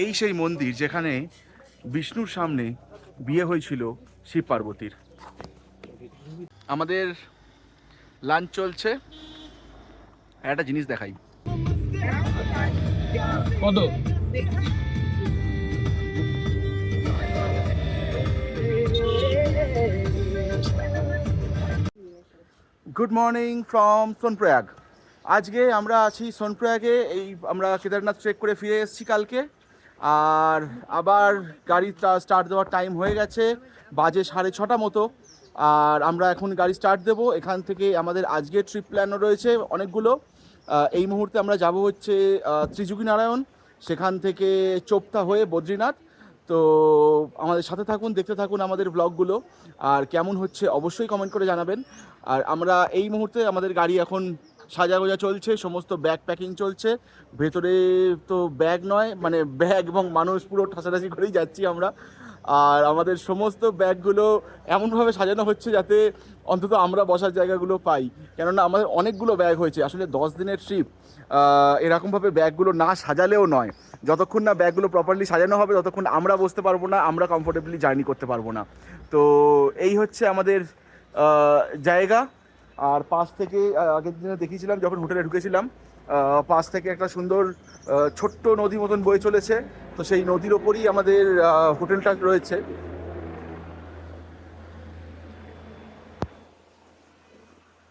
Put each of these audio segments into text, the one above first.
এই সেই মন্দির যেখানে বিষ্ণুর সামনে বিয়ে হয়েছিল শিব পার্বতীর। আমাদের লাঞ্চ চলছে। একটা জিনিস দেখাই, কত গুড মর্নিং ফ্রম সোনপ্রয়াগ। আজকে আমরা আছি সোনপ্রয়াগে। এই আমরা কেদারনাথ ট্রেক করে ফিরে এসেছি কালকে, আর আবার গাড়ি স্টার্ট দেওয়ার টাইম হয়ে গেছে, বাজে 6:30 মতো। আর আমরা এখন গাড়ি স্টার্ট দেব। এখান থেকে আমাদের আজকে ট্রিপ প্ল্যানও রয়েছে অনেকগুলো। এই মুহূর্তে আমরা যাব হচ্ছে ত্রিযুগী নারায়ণ, সেখান থেকে চোপতা হয়ে বদ্রীনাথ। তো আমাদের সাথে থাকুন, দেখতে থাকুন আমাদের ব্লগগুলো, আর কেমন হচ্ছে অবশ্যই কমেন্ট করে জানাবেন। আর আমরা এই মুহূর্তে আমাদের গাড়ি এখন সাজাগোজা চলছে, সমস্ত ব্যাগ প্যাকিং চলছে। ভেতরে তো ব্যাগ নয়, মানে ব্যাগ এবং মানুষ পুরো ঠাসাঠাসি করেই যাচ্ছি আমরা। আর আমাদের সমস্ত ব্যাগগুলো এমনভাবে সাজানো হচ্ছে যাতে অন্তত আমরা বসার জায়গাগুলো পাই, কেননা আমাদের অনেকগুলো ব্যাগ হয়েছে। আসলে 10 দিনের ট্রিপ, এরকমভাবে ব্যাগগুলো না সাজালেও নয়। যতক্ষণ না ব্যাগগুলো প্রপারলি সাজানো হবে ততক্ষণ আমরা বসতে পারবো না, আমরা কমফোর্টেবলি জার্নি করতে পারবো না। তো এই হচ্ছে আমাদের জায়গা। আর পাশ থেকে আগের দিনে দেখিয়েছিলাম যখন হোটেলে ঢুকেছিলাম, পাশ থেকে একটা সুন্দর ছোট্ট নদী মতন বয়ে চলেছে। তো সেই নদীর ওপরই আমাদের হোটেলটা রয়েছে।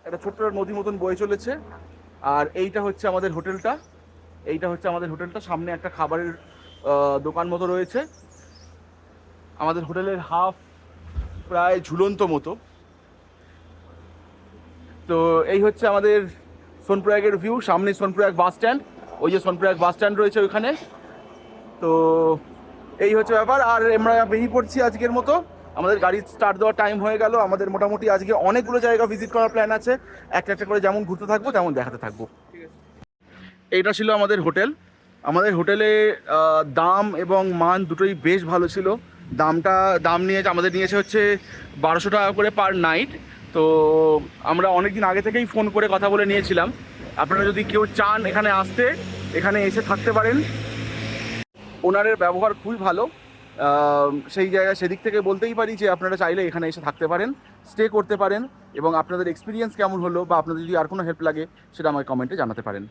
একটা ছোট্ট নদী মতন বয়ে চলেছে। আর এইটা হচ্ছে আমাদের হোটেলটা। সামনে একটা খাবারের দোকান মতো রয়েছে। আমাদের হোটেলের হাফ প্রায় ঝুলন্ত মতো। তো এই হচ্ছে আমাদের সোনপ্রয়াগের ভিউ। সামনে সোনপ্রয়াগ বাস স্ট্যান্ড, ওই যে সোনপ্রয়াগ বাস স্ট্যান্ড রয়েছে ওইখানে। তো এই হচ্ছে ব্যাপার। আর আমরা বেরিয়ে পড়ছি আজকের মতো। আমাদের গাড়ি স্টার্ট দেওয়ার টাইম হয়ে গেল। আমাদের মোটামুটি আজকে অনেকগুলো জায়গা ভিজিট করার প্ল্যান আছে। একটা একটা করে যেমন ঘুরতে থাকবো তেমন দেখাতে থাকবো। এইটা ছিল আমাদের হোটেল। আমাদের হোটেলে দাম এবং মান দুটোই বেশ ভালো ছিল। দাম নিয়েছে হচ্ছে 1200 টাকা করে পার নাইট। তো আমরা অনেক দিন আগে থেকেই ফোন করে কথা বলে নিয়েছিলাম। আপনারা যদি কেউ চান এখানে আসতে, এখানে এসে থাকতে পারেন। ওনারের ব্যবহার খুবই ভালো। সেদিক থেকে বলতেই পারি যে আপনারা চাইলে এখানে এসে থাকতে পারেন, স্টে করতে পারেন, এবং আপনাদের এক্সপিরিয়েন্স কেমন হলো বা আপনাদের যদি আর কোনো হেল্প লাগে সেটা আমাকে কমেন্টে জানাতে পারেন।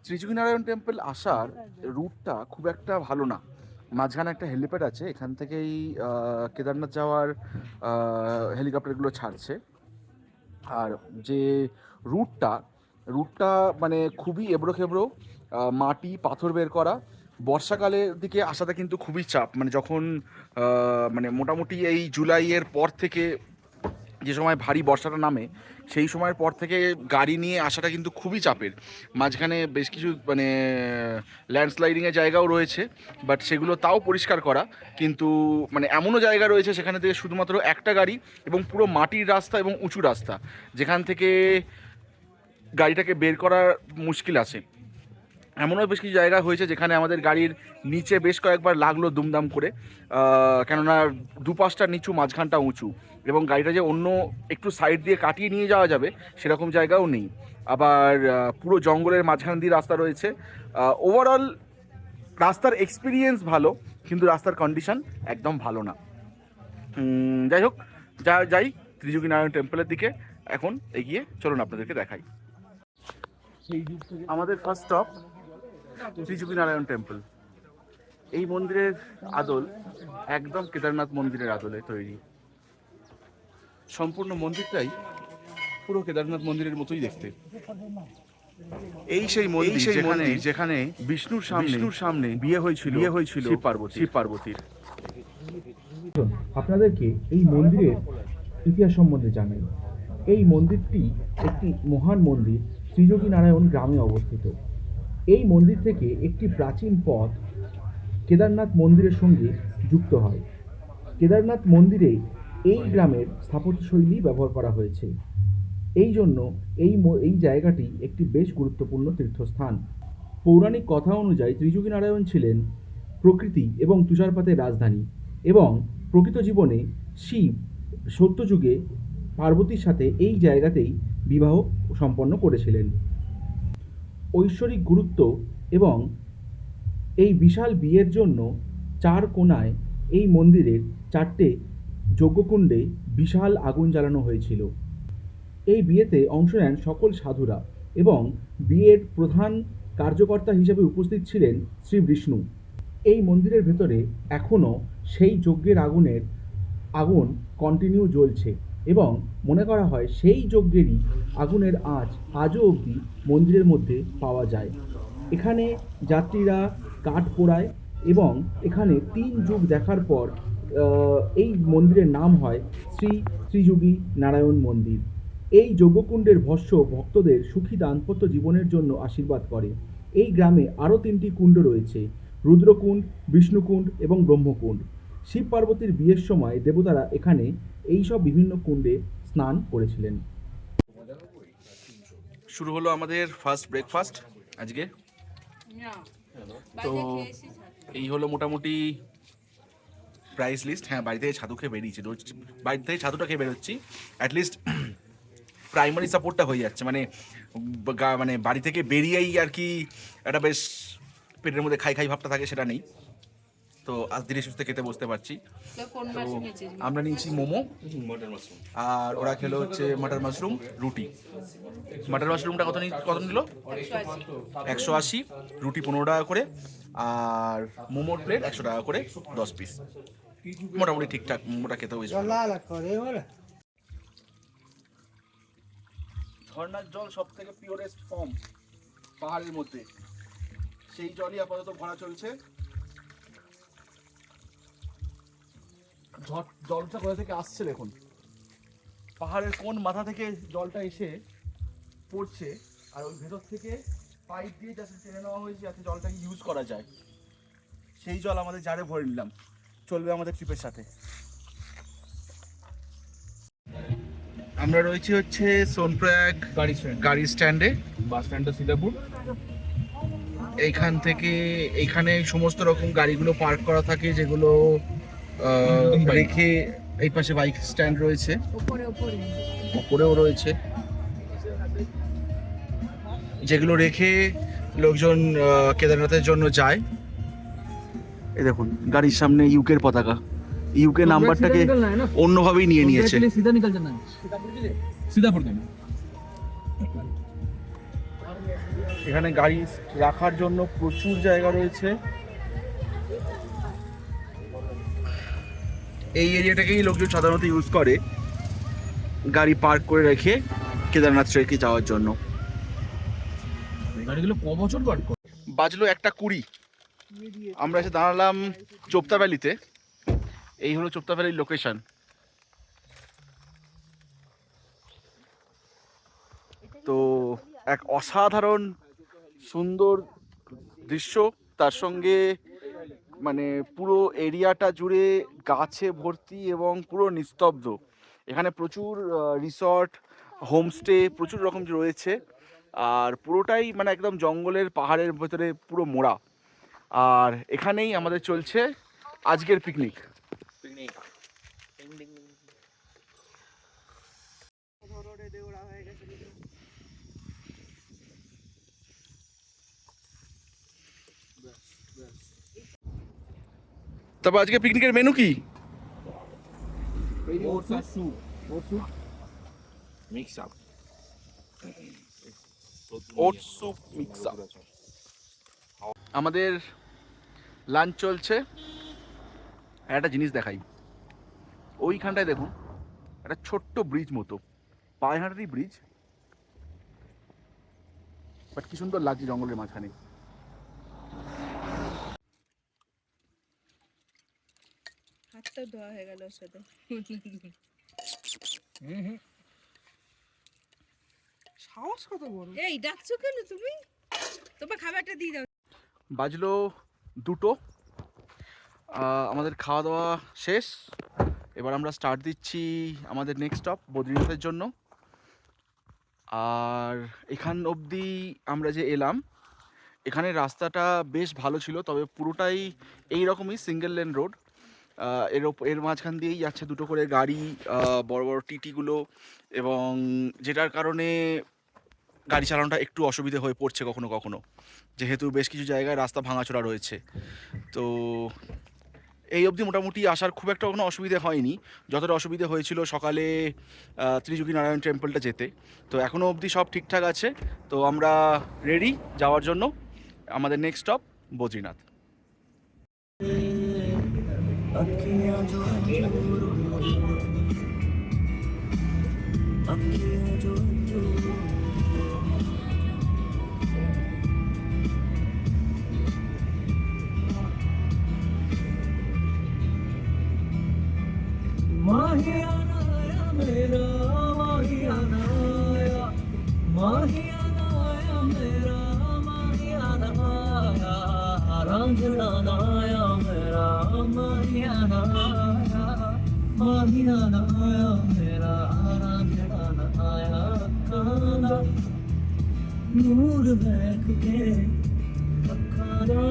ত্রিযুগী নারায়ণ টেম্পল আসার রুটটা খুব একটা ভালো না। মাঝখানে একটা হেলিপ্যাড আছে, এখান থেকেই কেদারনাথ যাওয়ার হেলিকপ্টারগুলো ছাড়ছে। আর যে রুটটা রুটটা মানে খুবই এবড়ো খেবড়ো, মাটি পাথর বের করা। বর্ষাকালের দিকে আসাটা কিন্তু খুবই চাপ, মানে যখন মানে মোটামুটি এই জুলাইয়ের পর থেকে যে সময় ভারী বর্ষাটা নামে, সেই সময়ের পর থেকে গাড়ি নিয়ে আসাটা কিন্তু খুবই চাপের। মাঝখানে বেশ কিছু মানে ল্যান্ডস্লাইডিংয়ের জায়গাও রয়েছে, বাট সেগুলো তাও পরিষ্কার করা। কিন্তু মানে এমনও জায়গা রয়েছে সেখানে থেকে শুধুমাত্র একটা গাড়ি, এবং পুরো মাটির রাস্তা এবং উঁচু রাস্তা, যেখান থেকে গাড়িটাকে বের করা মুশকিল আছে। এমনও বেশ কিছু জায়গা হয়েছে যেখানে আমাদের গাড়ির নিচে বেশ কয়েকবার লাগলো দুমদাম করে, কেননা দুপাশটা নিচু, মাঝখানটা উঁচু, এবং গাড়িটা যে অন্য একটু সাইড দিয়ে কাটিয়ে নিয়ে যাওয়া যাবে সেরকম জায়গাও নেই। আবার পুরো জঙ্গলের মাঝখান দিয়ে রাস্তা রয়েছে। ওভারঅল রাস্তার এক্সপিরিয়েন্স ভালো, কিন্তু রাস্তার কন্ডিশন একদম ভালো না। যাই হোক, যাই ত্রিযুগী নারায়ণ টেম্পলের দিকে এখন এগিয়ে চলুন আপনাদেরকে দেখাই। আমাদের ফার্স্ট স্টপ ত্রিযুগী নারায়ণ টেম্পল। এই মন্দিরের আদল একদম কেদারনাথ মন্দিরের আদলে তৈরি। সম্পূর্ণ মন্দিরটাই পুরো কেদারনাথ মন্দিরের মতোই দেখতে। এই সেই মন্দির যেখানে বিষ্ণুর সামনে বিয়ে হয়েছিল শিব পার্বতীর। আপনাদেরকে এই মন্দিরের ইতিহাস সম্বন্ধে জানাই। এই মন্দিরটি একটি মহান মন্দির ত্রিযোগী নারায়ণ গ্রামে অবস্থিত। এই মন্দির থেকে একটি প্রাচীন পথ কেদারনাথ মন্দিরের সঙ্গে যুক্ত হয়। কেদারনাথ মন্দিরে এই গ্রামের স্থাপত্যশৈলী ব্যবহার করা হয়েছে। এই জন্য এই জায়গাটি একটি বেশ গুরুত্বপূর্ণ তীর্থস্থান। পৌরাণিক কথা অনুযায়ী ত্রিযোগী নারায়ণ ছিলেন প্রকৃতি এবং তুষারপাতের রাজধানী এবং প্রকৃত জীবনে শিব সত্যযুগে পার্বতীর সাথে এই জায়গাতেই বিবাহ সম্পন্ন করেছিলেন। ঐশ্বরিক গুরুত্ব এবং এই বিশাল বিয়ের জন্য চার কোণায় এই মন্দিরের চারটে যজ্ঞকুণ্ডে বিশাল আগুন জ্বালানো হয়েছিল। এই বিয়েতে অংশ নেন সকল সাধুরা এবং বিয়ের প্রধান কার্যকর্তা হিসেবে উপস্থিত ছিলেন শ্রী বিষ্ণু। এই মন্দিরের ভেতরে এখনও সেই যজ্ঞের আগুন কন্টিনিউ জ্বলছে এবং মনে করা হয় সেই যজ্ঞেরই আগুনের আঁচ আজও অবধি মন্দিরের মধ্যে পাওয়া যায়। এখানে যাত্রীরা কাঠ পোড়ায় এবং এখানে 3 যুগ দেখার পর এই মন্দিরের নাম হয় শ্রীযোগী নারায়ণ মন্দির। এই যজ্ঞকুণ্ডের ভস্য ভক্তদের সুখী দাম্পত্য জীবনের জন্য আশীর্বাদ করে। এই গ্রামে আরও 3টি কুণ্ড রয়েছে, রুদ্রকুণ্ড, বিষ্ণুকুণ্ড এবং ব্রহ্মকুণ্ড। শিব পার্বতীর বিয়ের সময় দেবতারা এখানে এইসব বিভিন্ন কুণ্ডে স্নান করেছিলেন। শুরু হলো আমাদের ফার্স্ট ব্রেকফাস্ট আজকে। তো এই হলো মোটামুটি প্রাইস লিস্ট। হ্যাঁ, বাড়ি থেকে ছাতু খেয়ে বেরিয়েছি, রোজ বাড়ি থেকে ছাতুটা খেয়ে বেরোচ্ছি। অ্যাটলিস্ট প্রাইমারি সাপোর্টটা হয়ে যাচ্ছে, মানে মানে বাড়ি থেকে বেরিয়েই আর কি একটা বেশ পেটের মধ্যে খাই খাই ভাবটা থাকে, সেটা নেই। তো আজ ধীরে সুস্থে খেতে বসতে পারছি। তো আমরা নিয়েছি মোমো, আর ওরা খেলো হচ্ছে মাটার মাশরুম রুটি। মাটার মাশরুমটা কত নিল? 180, রুটি 15 টাকা করে, আর মোমোর প্লেট 100 টাকা করে 10 পিস। মোটামুটি ঠিকঠাক, মোমোটা খেতে হয়েছে। ঝর্ণার জল সব থেকে পিওরেস্ট ফর্ম পাহাড়ের মধ্যে, সেই জলই আপাতত ভরা চলছে। জলটা কোথা থেকে আসছে দেখুন, পাহাড়ের কোন মাথা থেকে জলটা এসে পড়ছে, আর ওই ভেতর থেকে পাইপ দিয়ে যাতে টেনে নেওয়া হয়েছে যাতে জলটাকে ইউজ করা যায়। সেই জল আমাদের জারে ভরে নিলাম, চলবে আমাদের ট্রিপের সাথে। আমরা রয়েছি হচ্ছে সোনপ্রয়াগ গাড়ি স্ট্যান্ডে, বাস স্ট্যান্ডটা সীতাপুর। এইখান থেকে এইখানে সমস্ত রকম গাড়িগুলো পার্ক করা থাকে, যেগুলো রেখে এই পাশে বাইক স্ট্যান্ড রয়েছে, ওপরেও রয়েছে, যেগুলো রেখে লোকজন কেদারনাথের জন্য যায়। এই দেখুন গাড়ির সামনে ইউকের পতাকা, ইউকে নাম্বারটাকে অন্যভাবেই নিয়ে নিয়েছে। এখানে গাড়ি রাখার জন্য প্রচুর জায়গা রয়েছে। এই এরিয়াটাকেই লোকজন সাধারণত ইউজ করে গাড়ি পার্ক করে রেখে কেদারনাথ ট্রেকে যাওয়ার জন্য। গাড়িগুলো ক বছর পার্ক করে? বাজলো 1:20। আমরা এসে দাঁড়ালাম চোপতা ভ্যালিতে। এই হলো চোপতা ভ্যালির লোকেশন। তো এক অসাধারণ সুন্দর দৃশ্য, তার সঙ্গে মানে পুরো এরিয়াটা জুড়ে গাছে ভর্তি এবং পুরো নিস্তব্ধ। এখানে প্রচুর রিসর্ট, হোমস্টে প্রচুর রকম রয়েছে, আর পুরোটাই মানে একদম জঙ্গলের পাহাড়ের ভেতরে পুরো মোড়া। আর এখানেই আমাদের চলছে আজকের পিকনিক। তবে আজকে পিকনিকের মেনু কি? আমাদের লাঞ্চ চলছে। একটা জিনিস দেখাই, ওইখানটায় দেখুন একটা ছোট্ট ব্রিজ মতো, পায়হাটি ব্রিজ, বাট কি সুন্দর লাগছে জঙ্গলের মাঝখানে। হাতটা ধোয়া হয়ে গেল ওর সাথে। সাহস কত বড়! এই ডাকছো কেন তুমি? তোমার খাবারটা দিয়ে দাও। বাজলো 2টো, আমাদের খাওয়া দাওয়া শেষ। এবার আমরা স্টার্ট দিচ্ছি আমাদের নেক্সট স্টপ বদ্রীনাথের জন্য। আর এখান অবধি আমরা যে এলাম, এখানে রাস্তাটা বেশ ভালো ছিল, তবে পুরোটাই এই রকমই সিঙ্গেল লেন রোড। এর মাঝখান দিয়েই যাচ্ছে দুটো করে গাড়ি, বড় বড় টিটিগুলো, এবং যেটার কারণে গাড়ি চালানোটা একটু অসুবিধে হয়ে পড়ছে কখনো কখনো, যেহেতু বেশ কিছু জায়গায় রাস্তা ভাঙাচোরা রয়েছে। তো এই অবধি মোটামুটি আসার খুব একটা কোনো অসুবিধে হয়নি, যতটা অসুবিধে হয়েছিল সকালে ত্রিযোগী নারায়ণ টেম্পলটা যেতে। তো এখনও অবধি সব ঠিকঠাক আছে। তো আমরা রেডি যাওয়ার জন্য। আমাদের নেক্সট স্টপ বদ্রীনাথ। माहियानाया मेरा माहियानाया माहियानाया मेरा माहियानाया रांझनानाया मेरा माहियानाया माहियानाया मेरा रांझनानाया काना नूर महक के अखाना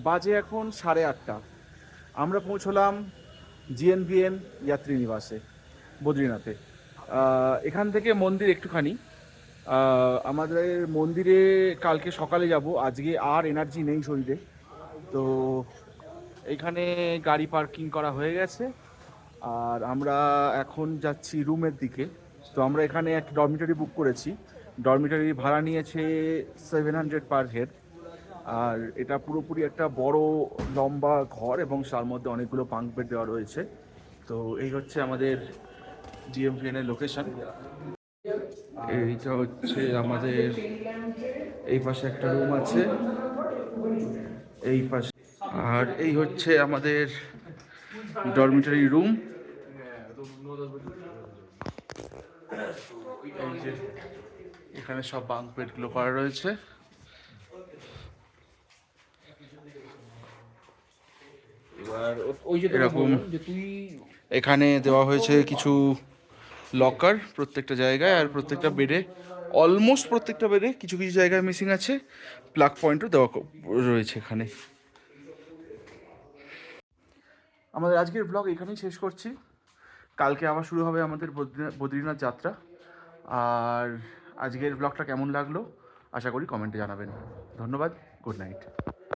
বাজে এখন 8:30। আমরা পৌঁছলাম জিএনভিএন যাত্রী নিবাসে বদ্রীনাথে। এখান থেকে মন্দির একটুখানি। আমাদের মন্দিরে কালকে সকালে যাব, আজকে আর এনার্জি নেই শরীরে। তো এখানে গাড়ি পার্কিং করা হয়ে গেছে, আর আমরা এখন যাচ্ছি রুমের দিকে। তো আমরা এখানে একটা ডরমিটরি বুক করেছি। ডরমিটরি ভাড়া নিয়েছে 700 পার হেড। আর এটা পুরোপুরি একটা বড় লম্বা ঘর, এবং তার মধ্যে অনেকগুলো বাঙ্ক বেড দেওয়া রয়েছে। তো এই হচ্ছে আমাদের জিএমভিএন এর লোকেশন। এইটা হচ্ছে আমাদের, এই পাশে একটা রুম আছে, এই পাশে। আর এই হচ্ছে আমাদের ডরমিটরি রুম। এই যে এখানে সব বাঙ্ক বেডগুলো করা রয়েছে। এরকম এখানে দেওয়া হয়েছে কিছু লকার প্রত্যেকটা জায়গায়, আর প্রত্যেকটা বেডে, অলমোস্ট প্রত্যেকটা বেডে কিছু কিছু জায়গায় মিসিং আছে। প্লাগ পয়েন্টও দেওয়া রয়েছে এখানে। আমাদের আজকের ব্লগ এখানেই শেষ করছি। কালকে আবার শুরু হবে আমাদের বদ্রীনাথ যাত্রা। আর আজকের ব্লগটা কেমন লাগলো আশা করি কমেন্টে জানাবেন। ধন্যবাদ, গুড নাইট।